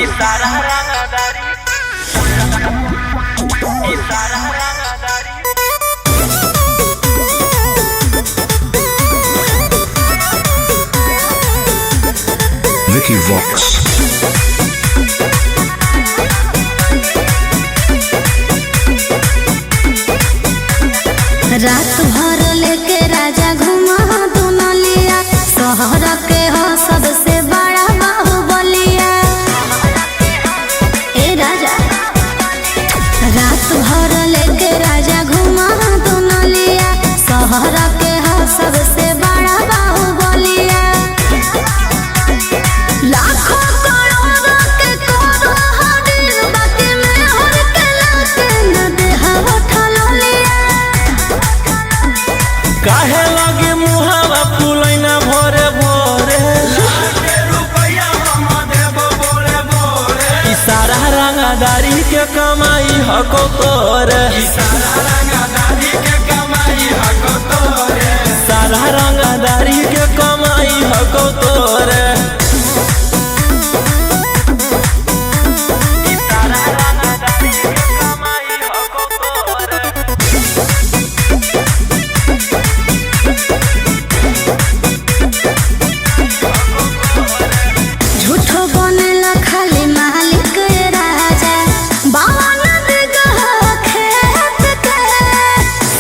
इशारा रंगदारी इशारा रंगदारी Vicky Vox. रात भर लेके राजा घुमा दुनलिया शहर के हो सबसे बड़ा बाहुबलिया। ए राजा रात भर लेके राजा घुमा दुनलिया शहर के हो सबसे बड़ा बाहुबलिया। लाखों करोड़ों के करोड़ हदिल बाकी में हर के लाके न देहा उठलिया। काहे लगे मुहावा फुलैना भोरे भोरे इशारा रंगदारी के कमाई हको तोरे सारा रंगदारी के कमाई हको तोरे। झूठो बनेला खाली मालिक राजा बाबा नदी गह खेत के।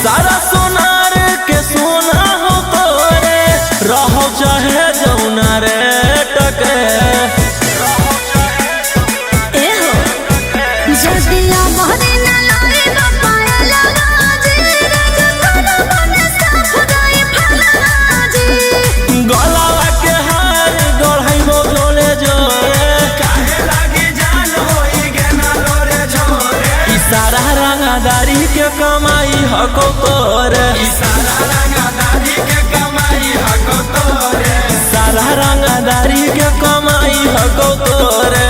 सारा सोनार के सोना हो तोरे रहो चाहे जौना रे टके। ए हो जदिया बहरी न लाई पाया लगा जी राजा तोरा बने साफ गई फला जी। गलावा के हार गढ़ाइबो जोले जोरे काहे लागी जान होई गेना लोरे झोरे। इशारा रंगदारी के कमाई हको तोरे सारा रंगदारी के कमाई हको तोरे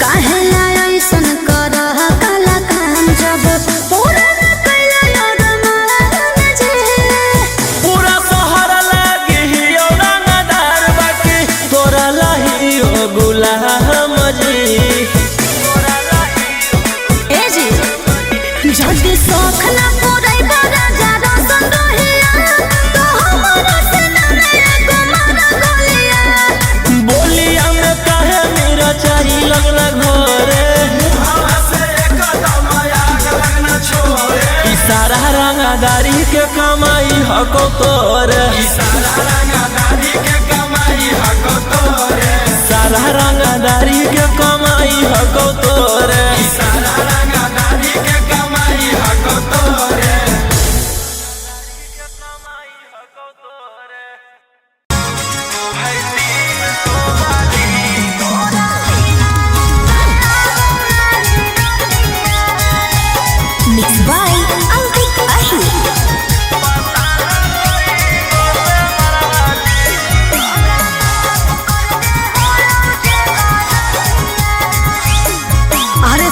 काहे लाया ऐसन करह काला काम जब पूरा न कैला रमान जी। पूरा शहर लागी हियो रंगदार बाकी तोरा लाही ओ गुलाम जी। ए जी जल्दी शौख न पूरै राजा रोशन रहिया तो हमरा से न एगो मार गोलिया। बोलिया में काहे मेरा चाही लगना घोरे इशारा रंगदारी के कमाई हको तोरे सारा रंगदारी के कमाई हको तोरे। Mixed by Ankit Ahi. अरे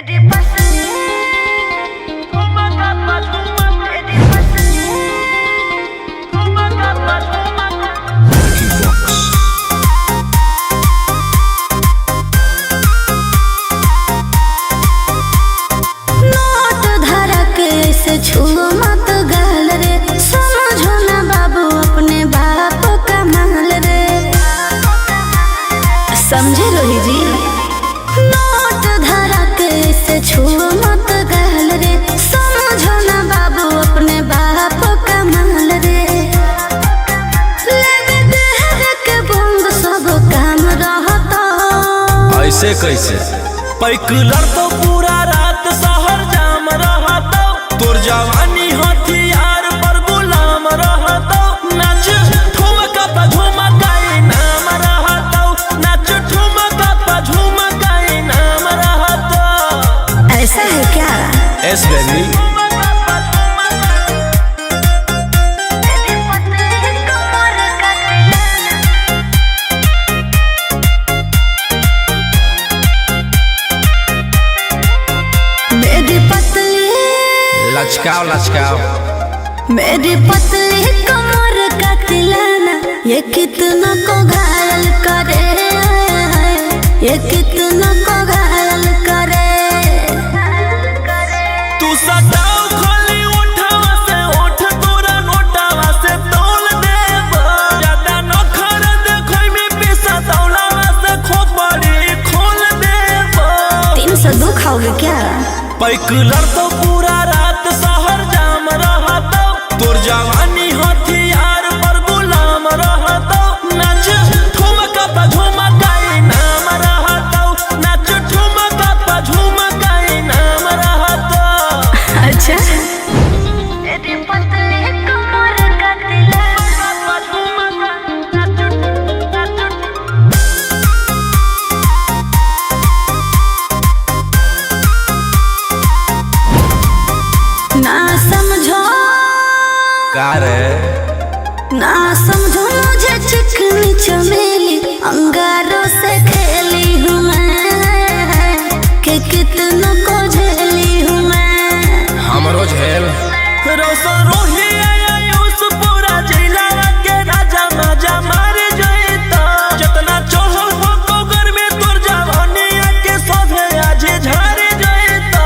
Vicky Vox. नोट धरा के ऐसे छुओ मत गाल रे, समझो ना बाबू अपने बाप का माल रे। समझे रोही जी? नोट धरा के ऐसे छुओ मत गाल रे, समझो ना बाबू अपने बाप का माल रे। लेवे देहर के बंद सब काम रहता। ऐसे कैसे पैकलर तो पूरा रात शहर जाम रहता, तोर जवानी हथियार पर गुलाम रहता। नाच ठुमका पे झुमकाई नाम रहता, नाच ठुमका पे झुमकाई नाम रहता। ऐसा है क्या? एस बेबी मेरी पतली लचकाओ लचकाओ मेरी पतली कमर का तिलाना, ये कितना को घायल करे, ये कितना को घायल करे। तू सटाओ खाली उठावा से उठ तोरा नोटावा से तौल देब। ज्यादा नखर देखै में पैसा तौलावा से खोपड़ी खोल देब। 302 खाओगे क्या? पैकलर तो पूरा रात शहर जाम रहता, तोर जवानी हथियार पर गुलाम रहता। नाच ठुमका पे झुमकाई नाम रहता, नाच ठुमका पे झुमकाई नाम रहता। अच्छा मेरी पतली कमर का ना समझो का रे ना समझो मुझे चिकनी चमेली, अंगारों से खेली हूँ मैं, कि कितनों को झेली हूँ मैं। हमरो झेल रोशन रोही आयुष पूरा जिला के राजा मजा मार जइता। जितना चढ़ल हो कोगर में तोर जवानी के सोधे आज झर जइता।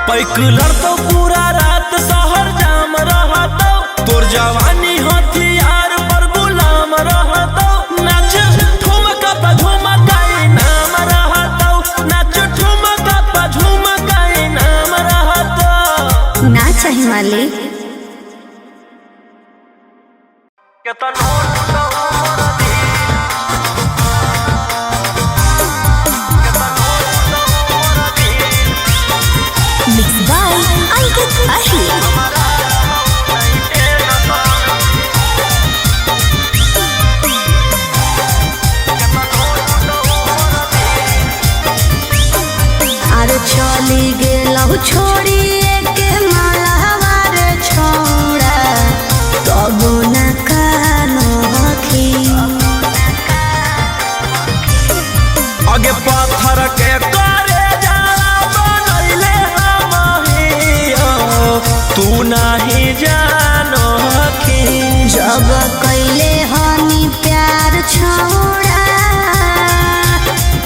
पैकलर तो पूरा रात शहर जाम रहता, तोर जवानी हथियार पर गुलाम रहता। नाच ठुमका पे झुमकाई नाम रहता, नाच ठुमका पे झुमकाई नाम रहता। ना चाहिए मालिक। Mixed by Ankit Ahi। अरे चली गेलहु छोड़ी के मालावा रे छोड़ा, तब न कानो हखी। आगे पत्थर के करे जाला बनैले हमहियो, तू नहीं जानो हखी। जब कैले हनी प्यार छोड़ा,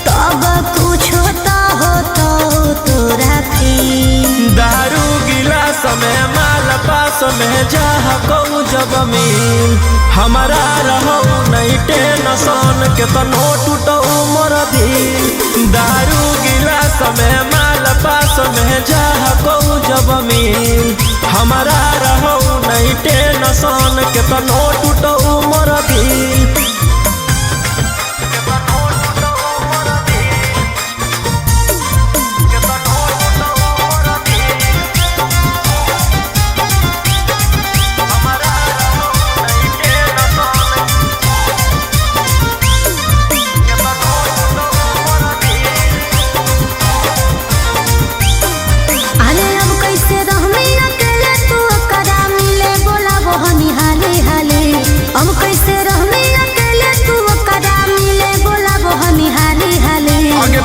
तब कुछो तो हो तो तोरा फी। दारू गिलास में माल पास में जा कहूँ जब मिल, हमारा रहो नहीं टेंशन के तनो टूटो मोर दिल। दारू गिलास में माल पास में जा कहूँ जब मिल, हमारा रहो नहीं टेंशन के तनो टूटो मोर दिल।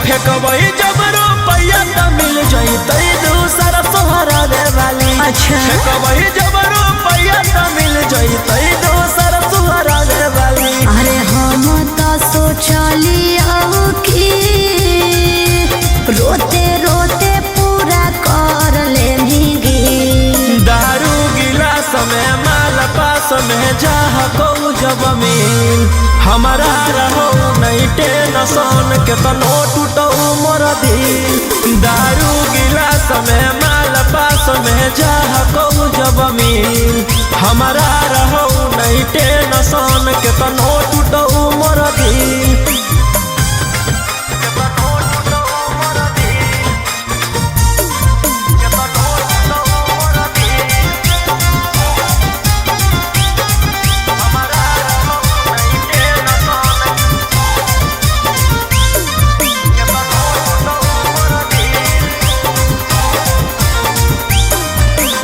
फेंकबई जब अच्छा कबही जब रुपया त मिल जइतै दोसर तुहरा गे वाली। अरे हम तो सोचलियो कि रोते रोते पूरा कर लेंगे। दारू गिलास में माल पास में जाह को जब मिल हमारा रहो नहीं टेंशन के तनो टूटो मोर दिल। दारू गिलास में माल पास में जाह को जब मिल हमारा रहो नहीं टेंशन के तनो टूटो मोर दिल।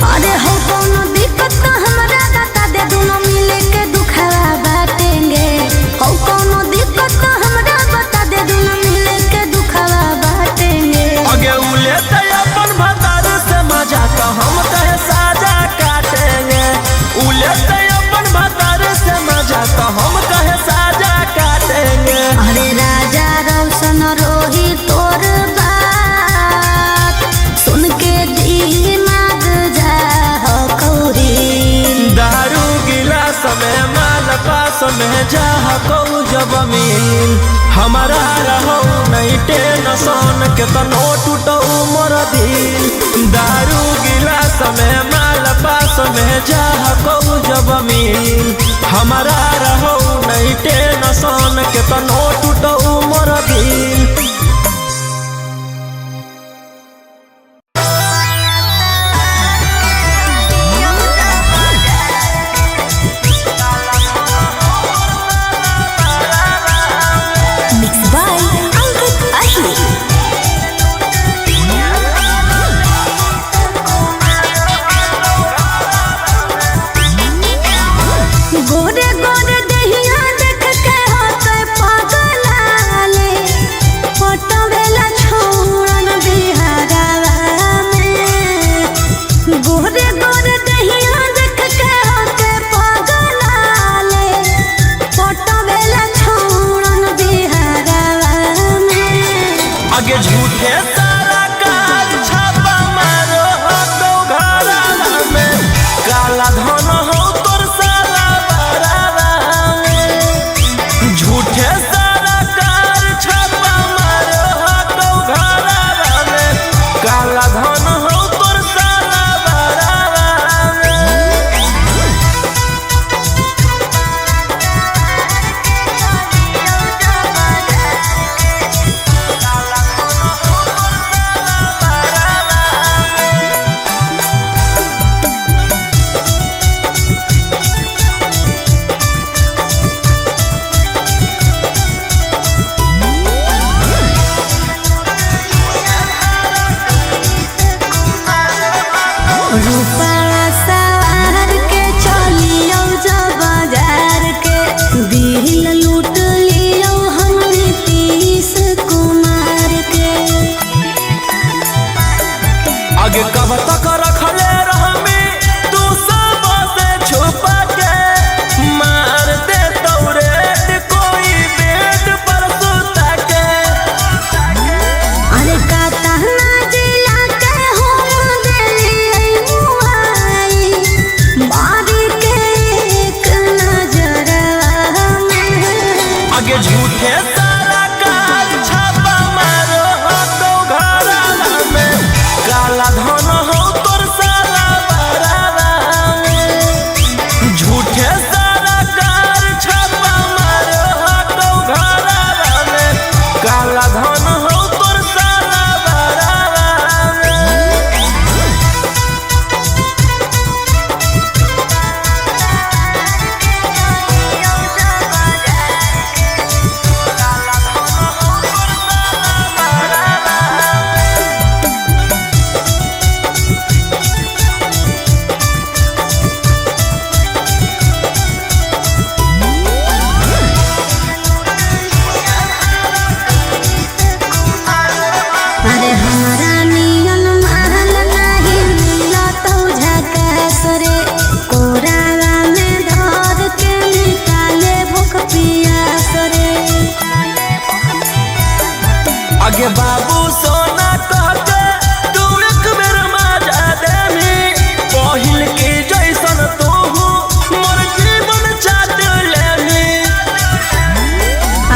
अरे हो कोनो दिक्कत तो हमरा बता दे, दोनों मिले के दुखवा बाटेंगे। हो कोनो दिक्कत तो हमरा बता दे, दोनों मिले के दुखवा बाटेंगे। आगे उले ते अपन भतार से मजा तो हम कहे साजा काटेंगे। उले ते अपन भतार से मजा तो हम कहे साजा काटेंगे। अरे राजा रोशन रोही तोर बात सुन के दिमाग जा हो कौरी। दारू गिलास में माल पास में जाह को जब मिल हमारा रहो नहीं टेंशन के तनो टूटो मोर दिल। दारू गिलास में माल पास में जाह को जब मिल हमारा रहो नहीं टेंशन के तनो टूटो मोर दिल। Mixed by Ankit Ahi. गोरे गोरे दहिया देख के होते पागलाले, पटवेला छोड़न बिहारवा में। गोरे गोरे दहिया देख के होते पागलाले, पटवेला छोड़न बिहारवा में। आगे झूठे सारा काल छापा मारो हो तो घराना में काला धन हो तोर साला बरारा में। झूठे सारा काल छापा मारो हो तो घराना में काला धन हो तोर साला बरारा में। आगे बाबू सोना कहते तू एक बेर मजा देमी पहिल के जैसन तू मोर जीवन चाट लेमी।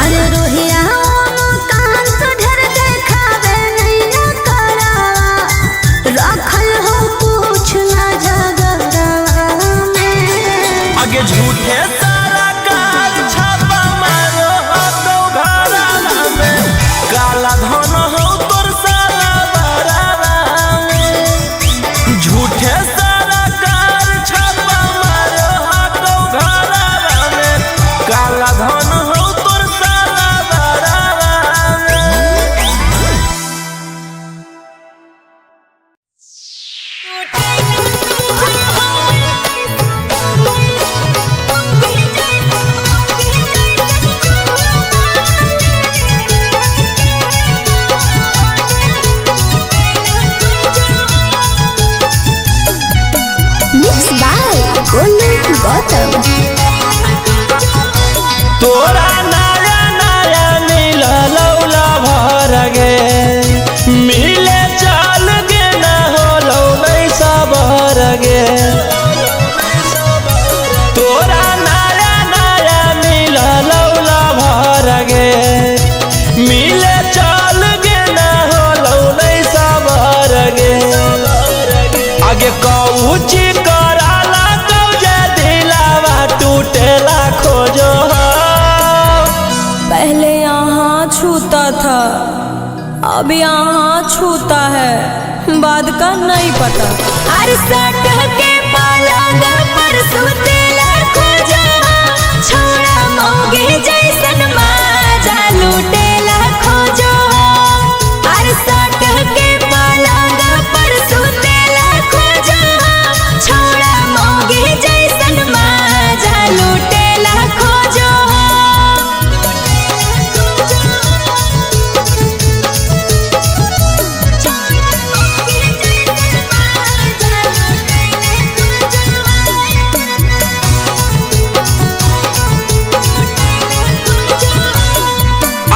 अरे रोहिया कान तो ढेर देखावे नहीं ना करावा रखल हो कुछ ना झगड़ावा में। आगे झूठे सारा काल छापा मारो हो तो घराना में काला धन हो तोर सारा बरारा में। झूठे सारा काल छापा मारो हो तो घराना में काला धन हो तोर सारा बरारा में। Mixed by Golden Bottom. तोरा नया नया मिललौला भर गे मिले चल गे न होलौ नहीं सबर गे। तोरा नया नया मिललौला भर गे मिले चल गे न होलौ नहीं सबर गे। आगे कौची कराला कौजे दिलावा टूटेला खोजो पहले यहाँ छूता था अब यहाँ छूता है बाद का नहीं पता। अरे सट के पलंग पर सुतेला खोजा छोड़ा मौगे जैसन माजा लूटेला खोजो। अरे सट के पलंग पर सुतेला खोजा छोड़ा मौगे जैसन माजा लूटेला खोजो।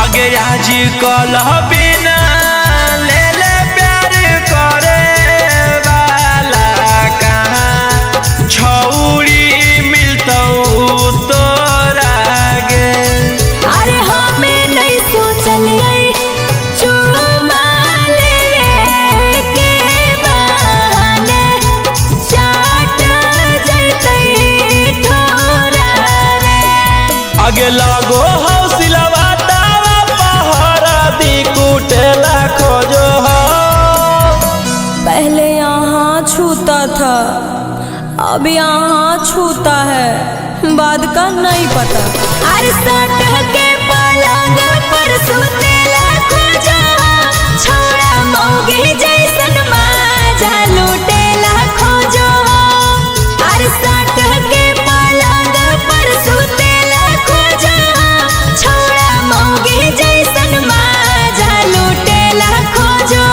आगे आज कल बिना ले ले प्यार करे वाला कहाँ छौड़ी मिलतौ तोरा गे। अरे हमें नहीं सोचलिए चुमा लेवे के बहाने चाट जैतै ठोरा रे। आगे लगो हौसलवा तावा पहरा दी कुटेला खोजो पहले यहाँ छूता था अब यहाँ छूता है बाद का नहीं पता। अरे सट के पलंग पर सुतेला खोजा छोड़ा मौगे जैसन माजा लूटेला खोजो। अरे सट के पलंग पर सुतेला खोजा छोड़ा मौगे जैसन माजा लूटेला खोजो।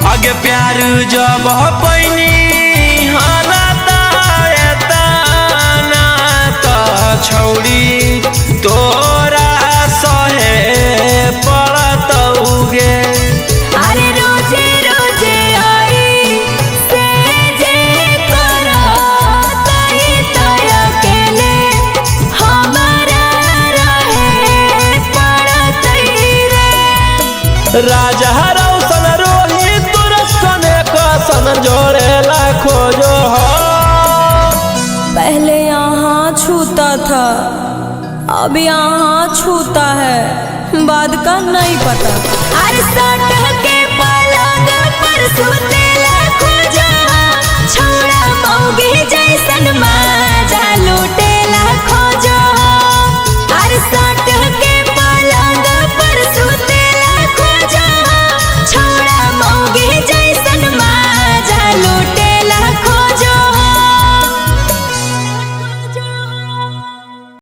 आगे प्यार जब पैनी हालता एतना त छौड़ी तोरा सहे पड़तौगे। अरे रोजे रोजे आई से जे करो तई तय अकेले हमारा रहे पड़तई रे। राजा रौशन रोहित तुरसन कसन जोड़ेला खोजो पहले यहाँ छूता था अब यहाँ छूता है बाद का नहीं पता। अरे